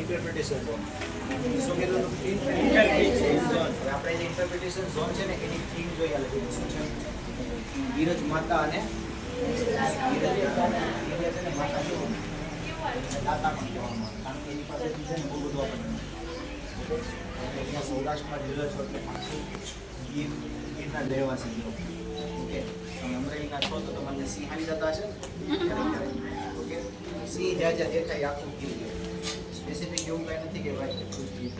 Interpretation zone. શું કીધું? Interpretation zone. હવે આપણે જે ઇન્ટરપ્રિટેશન ઝોન છે ને એની થીમ જોઈએ લખી શું છે? ધીરજ માતા અને માતા કેવું દાતા પણ કહેવામાં આવે. કારણ કે એની પાસે છે ને બહુ બધું આપણને અહીંયા સૌરાષ્ટ્રમાં જિલ્લો છો એટલે પાછું ગીરના રહેવાસી છો. ઓકે, તમે અમરેલીના છો તો તમને સિંહ આવી જતા હશે ને. ઓકે, સિંહ જ્યાં જ્યાં દેખાય આખું ગીર સ્પેસિફિક એવું કાંઈ નથી કે ભાઈ એટલું જ ગીર.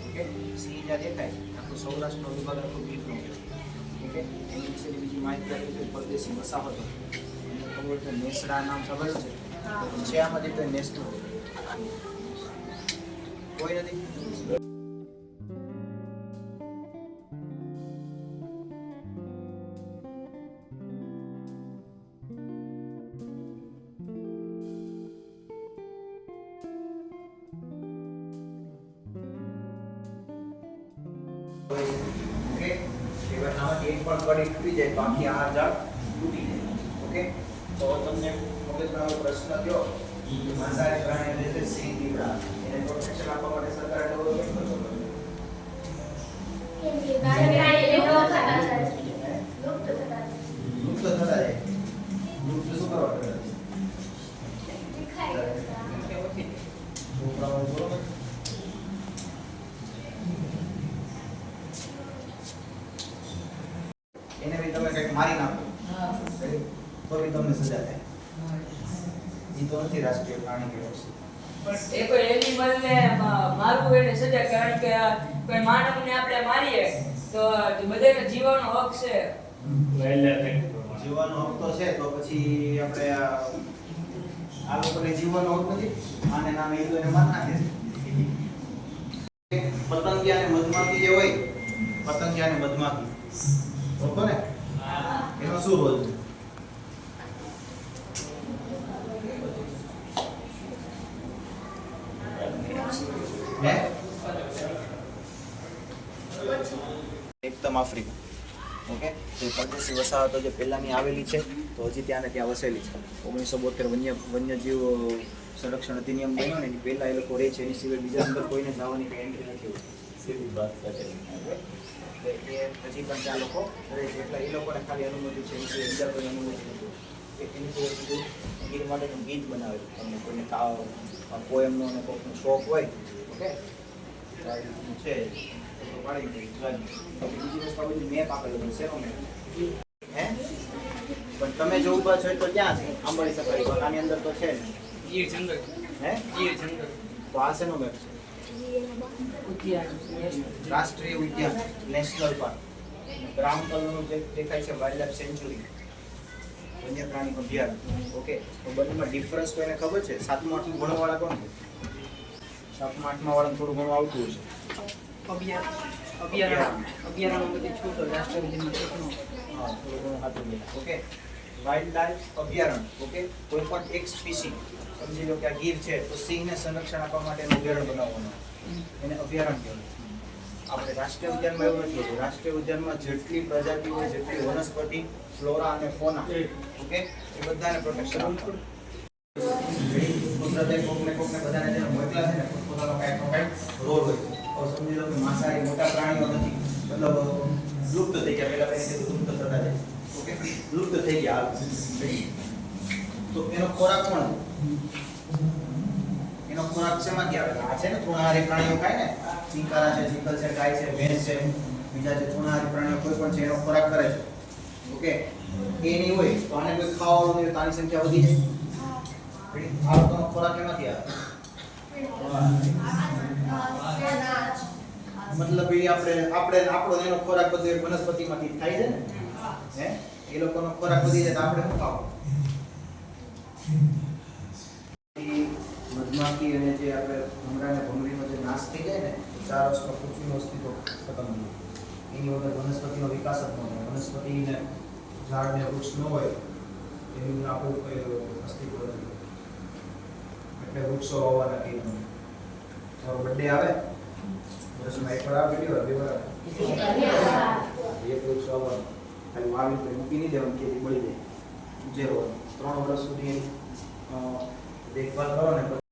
ઓકે, સિંહ જ્યાં દેખાય આખું સૌરાષ્ટ્રનો વિભાગ આખું ગીરનો. ઓકે, એની વિશેની બીજી માહિતી આપી છે. પરદેશી વસાહતો ખબર છે. નેસડા નામ સાંભળ્યું છે? છે આમાંથી કોઈ નેસડું કોઈ નથી. એક પણ કડી તૂટી જાય તો આખી આ ઝાડ તૂટી જાય. ઓકે, તો તમને મગજમાં પ્રશ્ન થયો કે માંસાહારી પ્રાણી જે છે સિંહ દીપડા એને પ્રોટેક્શન આપવા માટે સરકારે ડેવલપમેન્ટ કરવો પડે. કેમ કે પ્રાણી લુપ્ત થતા જાય. લુપ્ત થતા જાય. લુપ્ત શું કરવા પડે? બરોબર. એને બી તમે કંઈક મારી નાખો તો બી તમને સજા થાય. એ તો નથી રાષ્ટ્રીય પ્રાણી કે પક્ષી. પણ એ કોઈ એનિમલને મારવું એને સજા, કારણ કે કોઈ માનવને આપણે મારીએ તો બધાને જીવવાનો હક છે. જીવવાનો હક તો છે, તો પછી આપણે આ લોકોને જીવવાનો હક નથી. આને નામે એ તો એને માર નાખે છે. પતંગિયા અને મધમાખી જે હોય, પતંગિયા અને મધમાખી ઓળખો ને? એનો શું રોલ છે? એકદમ આફ્રિકા. ઓકે, તો પરદેશી વસાહતો જે પહેલાની આવેલી છે તો હજી ત્યાં ને ત્યાં વસેલી છે. 1972 વન્યજીવ સંરક્ષણ અધિનિયમ બન્યો ને એની પહેલા એ લોકો રહે છે. એની સિવાય બીજા અંદર કોઈને જવાની કઈ એન્ટ્રી નથી હોતી. સીધી વાત છે. એ હજી પણ ત્યાં લોકો રહે છે એટલે એ લોકોને ખાલી અનુમતિ છે. એની સિવાય બીજા કોઈ અનુમતિ નથી. એની સિવાય બીજું ગીર માટેનું ગીત બનાવેલું. તમને કોઈને પોએમનો અને કોઈકનો શોખ હોય, ઓકે, છે તો પાડી દે. બીજી વસ્તુ બધી મેપ આપેલું છે. શેનો મેપ? હે, પણ તમે જો ઊભા છો તો ક્યાં છે? આંબળી સફારી પાર્ક આની અંદર તો છે ને. ગીર જંગલ. હે, ગીર જંગલ. તો આ શેનો મેપ છે? રાષ્ટ્રીય ઉદ્યાન, નેશનલ પાર્ક. બ્રાઉન કલરનું જે દેખાય છે વાઇલ્ડ સેન્ચ્યુરી, વન્ય પ્રાણી અભયારણ્ય. ઓકે, તો બંનેમાં ડિફરન્સ કોઈને ખબર છે? 7મું 8મું ભણવાવાળા કોણ છે? 7મા 8મા વાળાને થોડું ઘણું આવતું હશે. અભયારણ્ય બધી છૂટો રાષ્ટ્રીય ઉદ્યાનમાં. હા, થોડું ઘણું સાચું બોલ્યા. ઓકે, વાઇલ્ડ લાઈફ અભયારણ્ય. ઓકે, કોઈ પણ એક સ્પીસી, સમજી લો કે આ ગીર છે તો સિંહને સંરક્ષણ આપવા માટે અભયારણ્ય બનાવવાનું, એને અભયારણ્ય કહેવાય. આપણે રાષ્ટ્રીય ઉદ્યાનમાં એવું નથી હોતું. રાષ્ટ્રીય ઉદ્યાનમાં જેટલી પ્રજાતિ હોય, જેટલી વનસ્પતિ, ફ્લોરા અને ફોના, ઓકે, એ બધાને પ્રોટેક્શન આપવું. કુદરતે કોકને બધાને જેને મોકલા છે ને પોતાનો કાંઈક રોલ હોય છે. તો સમજી લો કે માંસાહારી મોટા પ્રાણીઓ નથી, મતલબ લુપ્ત થઈ ગયા. પહેલા પહેલી લુપ્ત થતા જાય. ઓકે, લુપ્ત થઈ ગયા. તો એનો ખોરાક કોણ? એનો ખોરાક શેમાંથી આવે? આ છે ને તૃણાહારી પ્રાણીઓ ખાય ને, ચિંકારા છે, ચીકલ છે, ગાય છે, ભેંસ છે, બીજા જે તૃણાહારી પ્રાણીઓ કોઈ પણ છે એનો ખોરાક કરે છે. ઓકે, એ નહીં હોય તો આને કોઈ ખાવાનું નહીં, તો આની સંખ્યા વધી જાય. આ લોકોનો ખોરાક એમાંથી આવે. મતલબ એ આપણો એનો ખોરાક બધો વનસ્પતિમાંથી થાય છે ને. હે, એ લોકોનો ખોરાક વધી જાય તો આપણે શું ખાવું? મધમાખી અને જે આપણે ભમરા અને ભમરીનો જે નાશ થઈ જાય ને, 4 વર્ષમાં પૃથ્વીનું અસ્તિત્વ ખતમ થઈ જાય. એની વગર વનસ્પતિનો વિકાસ જ ન થાય. વનસ્પતિને ઝાડને વૃક્ષ ન હોય એનું આપણું કોઈ અસ્તિત્વ નથી. એટલે વૃક્ષો વાવવાના કઈ નહીં. તમારો બર્થડે આવે વર્ષમાં એક વાર આવે, કેટલી વાર? 2 વાર આવે. એક વૃક્ષ વાવવાનું, ખાલી વાવી તો મૂકી નહીં દેવાનું કે બળી જાય. ઉજેરવાનું 3 વર્ષ સુધી દેખભાલ કરો ને.